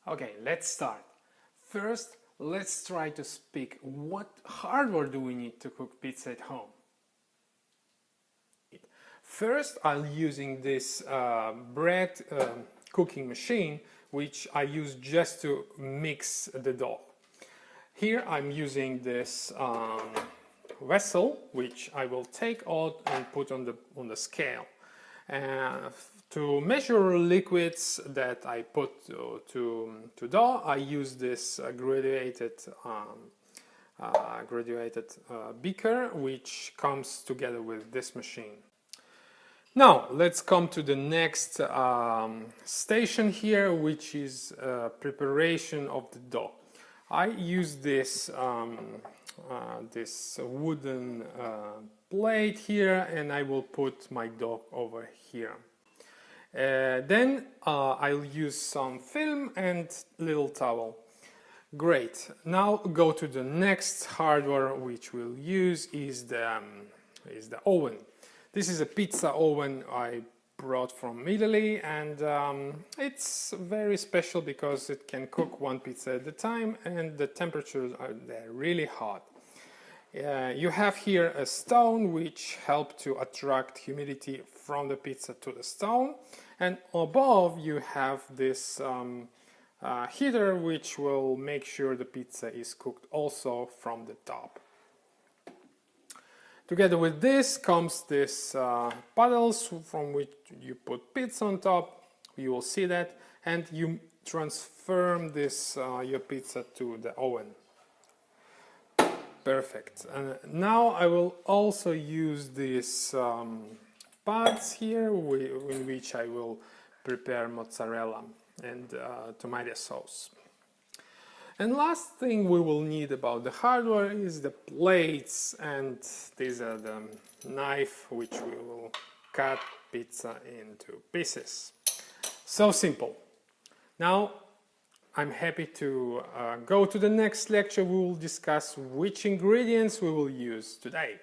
Okay, let's start. First, let's try to speak what hardware do we need to cook pizza at home. First, I'm using this bread cooking machine, which I use just to mix the dough. Here I'm using this vessel, which I will take out and put on the scale. To measure liquids that I put to dough, I use this graduated beaker, which comes together with this machine. Now let's come to the next station here, which is preparation of the dough. I use this wooden plate here, and I will put my dough over here. Then I'll use some film and little towel. Great. Now go to the next hardware which we'll use is the oven. This is a pizza oven I brought from Italy, and it's very special because it can cook one pizza at a time, and the temperatures are really hot. You have here a stone which helps to attract humidity from the pizza to the stone, and above you have this heater which will make sure the pizza is cooked also from the top. Together with this comes this paddles from which you put pizza on top. You will see that, and you transfer this your pizza to the oven. Perfect. Now I will also use these pots here in which I will prepare mozzarella and tomato sauce. And last thing we will need about the hardware is the plates, and these are the knife which we will cut pizza into pieces. So simple. Now I'm happy to go to the next lecture. We will discuss which ingredients we will use today.